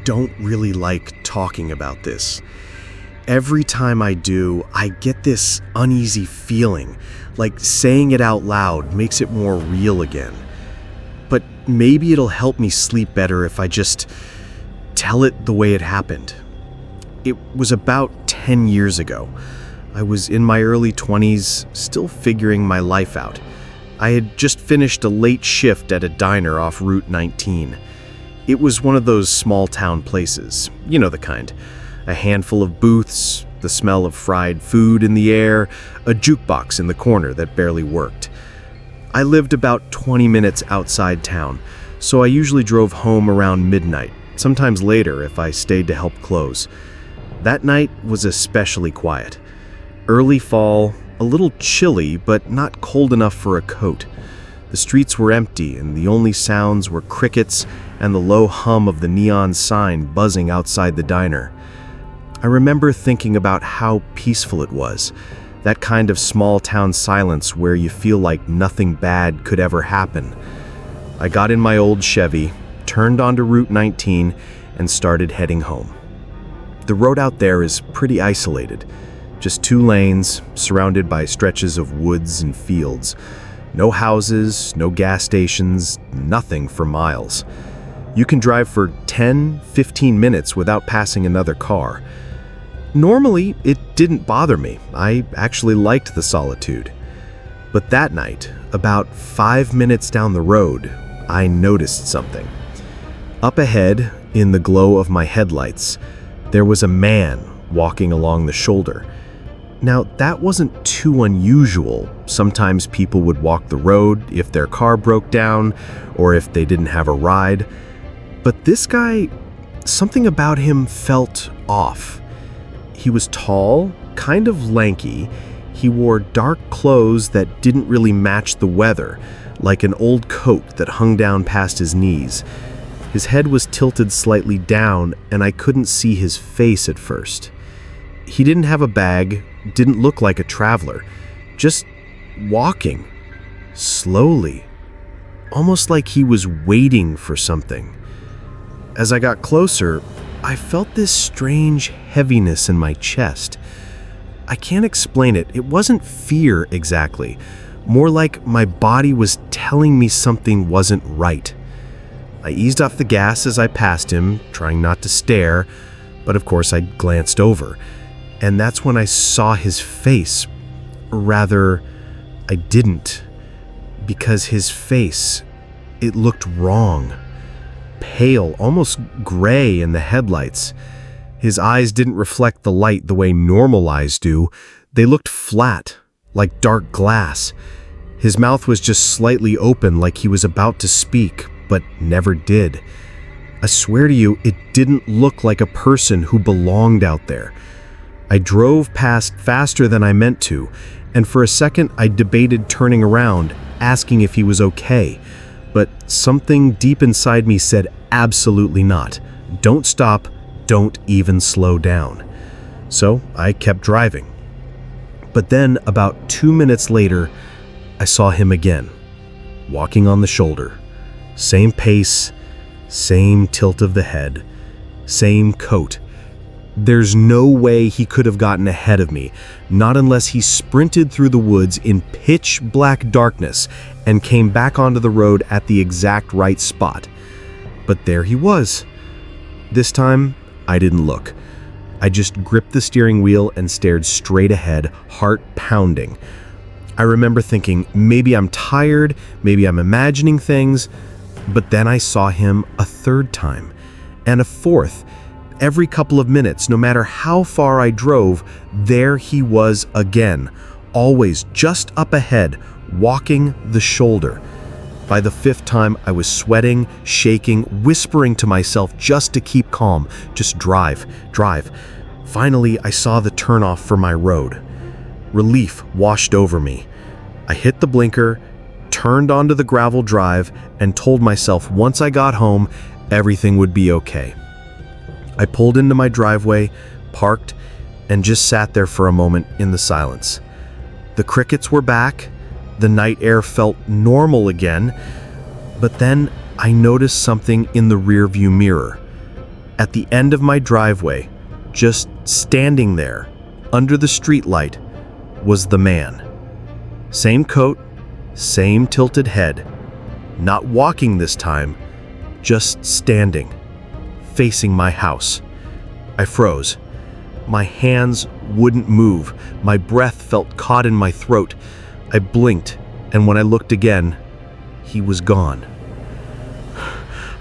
don't really like talking about this. Every time I do, I get this uneasy feeling, like saying it out loud makes it more real again. But maybe it'll help me sleep better if I just tell it the way it happened. It was about 10 years ago. I was in my early 20s, still figuring my life out. I had just finished a late shift at a diner off Route 19. It was one of those small-town places, you know the kind. A handful of booths, the smell of fried food in the air, a jukebox in the corner that barely worked. I lived about 20 minutes outside town, so I usually drove home around midnight, sometimes later if I stayed to help close. That night was especially quiet. Early fall, a little chilly, but not cold enough for a coat. The streets were empty, and the only sounds were crickets and the low hum of the neon sign buzzing outside the diner. I remember thinking about how peaceful it was, that kind of small-town silence where you feel like nothing bad could ever happen. I got in my old Chevy, turned onto Route 19, and started heading home. The road out there is pretty isolated. Just 2 lanes, surrounded by stretches of woods and fields. No houses, no gas stations, nothing for miles. You can drive for 10-15 minutes without passing another car. Normally, it didn't bother me. I actually liked the solitude. But that night, about 5 minutes down the road, I noticed something. Up ahead, in the glow of my headlights, there was a man walking along the shoulder. Now, that wasn't too unusual. Sometimes people would walk the road if their car broke down or if they didn't have a ride. But this guy, something about him felt off. He was tall, kind of lanky. He wore dark clothes that didn't really match the weather, like an old coat that hung down past his knees. His head was tilted slightly down, and I couldn't see his face at first. He didn't have a bag, didn't look like a traveler, just walking, slowly, almost like he was waiting for something. As I got closer, I felt this strange heaviness in my chest. I can't explain it. It wasn't fear exactly, more like my body was telling me something wasn't right. I eased off the gas as I passed him, trying not to stare, but of course I glanced over. And that's when I saw his face. Rather, I didn't. Because his face, it looked wrong. Pale, almost gray in the headlights. His eyes didn't reflect the light the way normal eyes do. They looked flat, like dark glass. His mouth was just slightly open, like he was about to speak, but never did. I swear to you, it didn't look like a person who belonged out there. I drove past faster than I meant to, and for a second I debated turning around, asking if he was okay. But something deep inside me said absolutely not. Don't stop, don't even slow down. So I kept driving. But then, about 2 minutes later, I saw him again, walking on the shoulder. Same pace, same tilt of the head, same coat. There's no way he could have gotten ahead of me, not unless he sprinted through the woods in pitch black darkness and came back onto the road at the exact right spot. But there he was. This time, I didn't look. I just gripped the steering wheel and stared straight ahead, heart pounding. I remember thinking, maybe I'm tired, maybe I'm imagining things, but then I saw him a 3rd time, and a 4th. Every couple of minutes, no matter how far I drove, there he was again, always just up ahead, walking the shoulder. By the 5th time, I was sweating, shaking, whispering to myself just to keep calm. Just drive, drive. Finally, I saw the turnoff for my road. Relief washed over me. I hit the blinker, turned onto the gravel drive, and told myself once I got home, everything would be okay. I pulled into my driveway, parked, and just sat there for a moment in the silence. The crickets were back, the night air felt normal again, but then I noticed something in the rearview mirror. At the end of my driveway, just standing there, under the streetlight, was the man. Same coat, same tilted head. Not walking this time, just standing, facing my house. I froze. My hands wouldn't move. My breath felt caught in my throat. I blinked, and when I looked again, he was gone.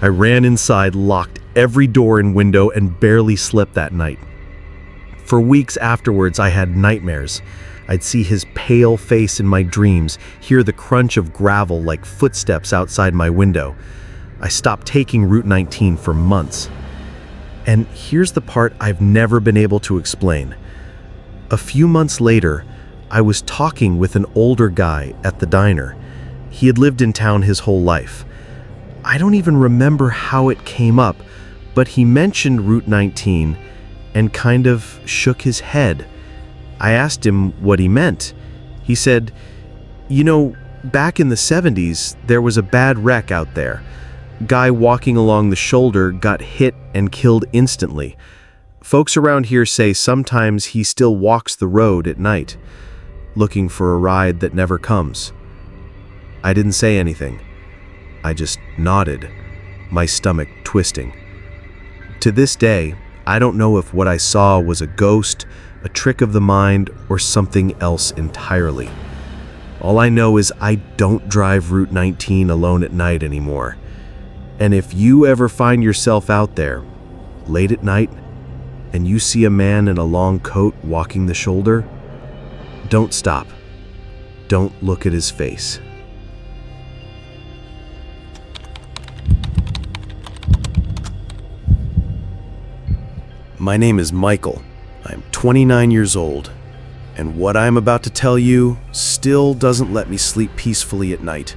I ran inside, locked every door and window, and barely slept that night. For weeks afterwards, I had nightmares. I'd see his pale face in my dreams, hear the crunch of gravel like footsteps outside my window. I stopped taking Route 19 for months. And here's the part I've never been able to explain. A few months later, I was talking with an older guy at the diner. He had lived in town his whole life. I don't even remember how it came up, but he mentioned Route 19 and kind of shook his head. I asked him what he meant. He said, "You know, back in the 70s, there was a bad wreck out there. Guy walking along the shoulder got hit and killed instantly. Folks around here say sometimes he still walks the road at night, looking for a ride that never comes." I didn't say anything. I just nodded, my stomach twisting. To this day, I don't know if what I saw was a ghost, a trick of the mind, or something else entirely. All I know is I don't drive Route 19 alone at night anymore. And if you ever find yourself out there, late at night, and you see a man in a long coat walking the shoulder, don't stop. Don't look at his face. My name is Michael. I'm 29 years old, and what I'm about to tell you still doesn't let me sleep peacefully at night.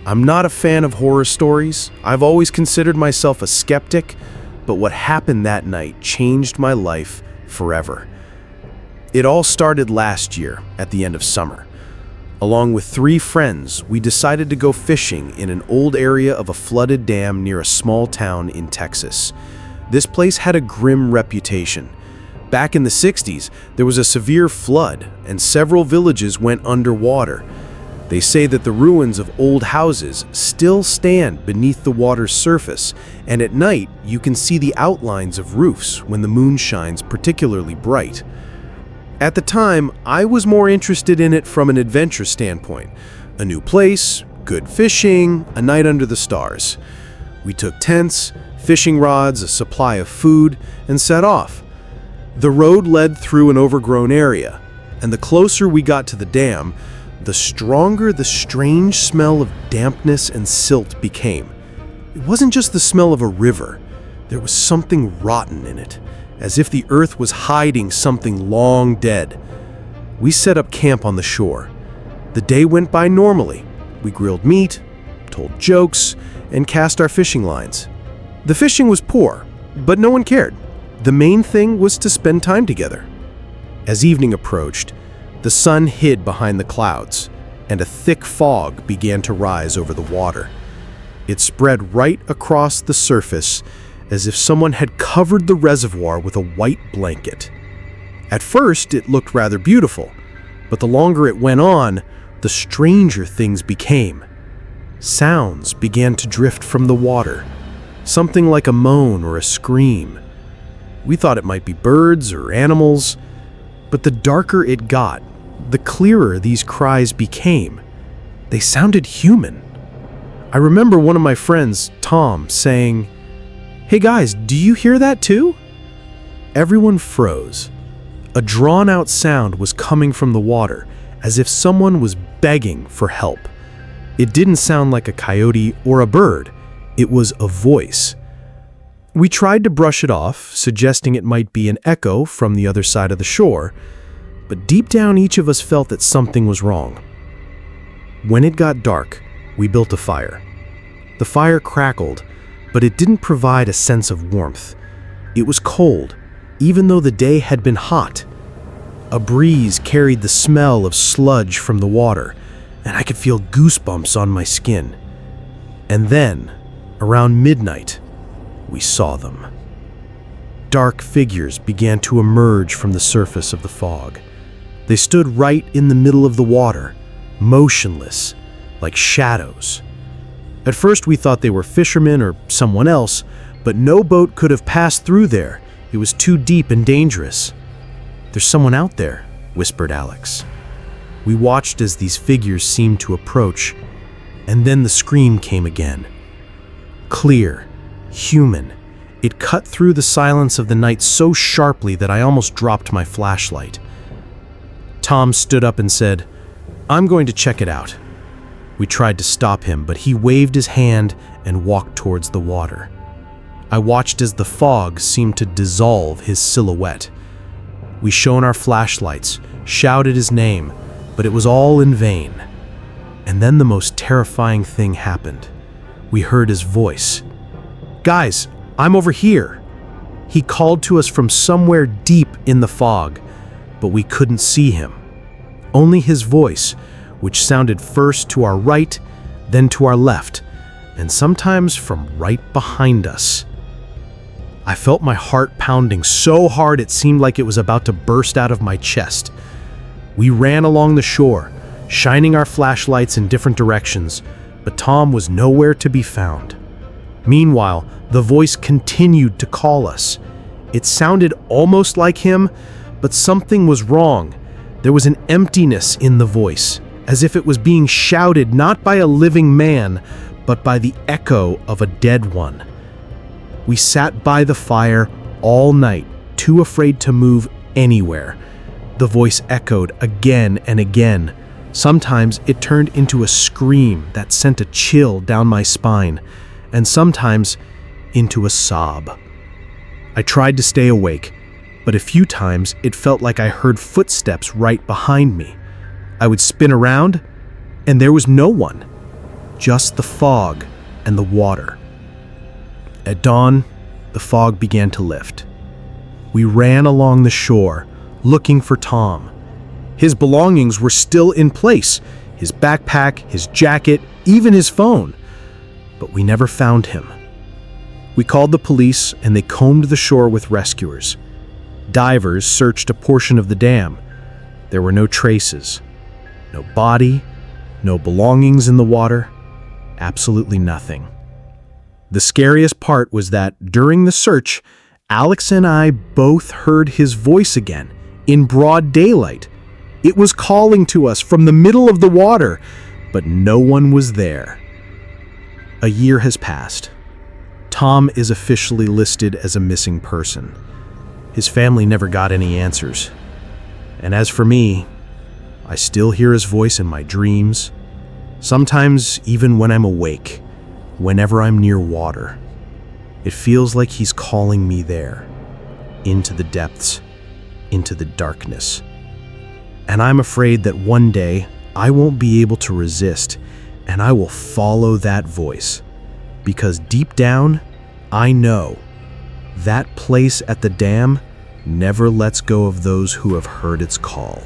I'm not a fan of horror stories. I've always considered myself a skeptic, but what happened that night changed my life forever. It all started last year at the end of summer. Along with 3 friends, we decided to go fishing in an old area of a flooded dam near a small town in Texas. This place had a grim reputation. Back in the 60s, there was a severe flood, and several villages went underwater. They say that the ruins of old houses still stand beneath the water's surface, and at night you can see the outlines of roofs when the moon shines particularly bright. At the time, I was more interested in it from an adventure standpoint. A new place, good fishing, a night under the stars. We took tents, fishing rods, a supply of food, and set off. The road led through an overgrown area, and the closer we got to the dam, the stronger the strange smell of dampness and silt became. It wasn't just the smell of a river. There was something rotten in it, as if the earth was hiding something long dead. We set up camp on the shore. The day went by normally. We grilled meat, told jokes, and cast our fishing lines. The fishing was poor, but no one cared. The main thing was to spend time together. As evening approached, the sun hid behind the clouds, and a thick fog began to rise over the water. It spread right across the surface as if someone had covered the reservoir with a white blanket. At first, it looked rather beautiful, but the longer it went on, the stranger things became. Sounds began to drift from the water, something like a moan or a scream. We thought it might be birds or animals, but the darker it got, the clearer these cries became. They sounded human. I remember one of my friends, Tom, saying, "Hey guys, do you hear that too?" Everyone froze. A drawn-out sound was coming from the water, as if someone was begging for help. It didn't sound like a coyote or a bird. It was a voice. We tried to brush it off, suggesting it might be an echo from the other side of the shore, but deep down each of us felt that something was wrong. When it got dark, we built a fire. The fire crackled, but it didn't provide a sense of warmth. It was cold, even though the day had been hot. A breeze carried the smell of sludge from the water, and I could feel goosebumps on my skin. And then, around midnight, we saw them. dark figures began to emerge from the surface of the fog. They stood right in the middle of the water, motionless, like shadows. At first we thought they were fishermen or someone else, but no boat could have passed through there. It was too deep and dangerous. "There's someone out there," whispered Alex. We watched as these figures seemed to approach, and then the scream came again. Clear, human. It cut through the silence of the night so sharply that I almost dropped my flashlight. Tom stood up and said, "I'm going to check it out." We tried to stop him, but he waved his hand and walked towards the water. I watched as the fog seemed to dissolve his silhouette. We shone our flashlights, shouted his name, but it was all in vain. And then the most terrifying thing happened. We heard his voice. "Guys, I'm over here." He called to us from somewhere deep in the fog, but we couldn't see him. Only his voice, which sounded first to our right, then to our left, and sometimes from right behind us. I felt my heart pounding so hard it seemed like it was about to burst out of my chest. We ran along the shore, shining our flashlights in different directions, but Tom was nowhere to be found. Meanwhile, the voice continued to call us. It sounded almost like him, but something was wrong. There was an emptiness in the voice, as if it was being shouted not by a living man, but by the echo of a dead one. We sat by the fire all night, too afraid to move anywhere. The voice echoed again and again. Sometimes it turned into a scream that sent a chill down my spine, and sometimes into a sob. I tried to stay awake, but a few times it felt like I heard footsteps right behind me. I would spin around, and there was no one, just the fog and the water. At dawn, the fog began to lift. We ran along the shore, looking for Tom. His belongings were still in place, his backpack, his jacket, even his phone. But we never found him. We called the police, and they combed the shore with rescuers. Divers searched a portion of the dam. There were no traces. No body, no belongings in the water, absolutely nothing. The scariest part was that during the search, Alex and I both heard his voice again, in broad daylight. It was calling to us from the middle of the water, but no one was there. A year has passed. Tom is officially listed as a missing person. His family never got any answers. And as for me, I still hear his voice in my dreams, sometimes even when I'm awake, whenever I'm near water. It feels like he's calling me there, into the depths, into the darkness. And I'm afraid that one day I won't be able to resist, and I will follow that voice. Because deep down, I know that place at the dam never lets go of those who have heard its call.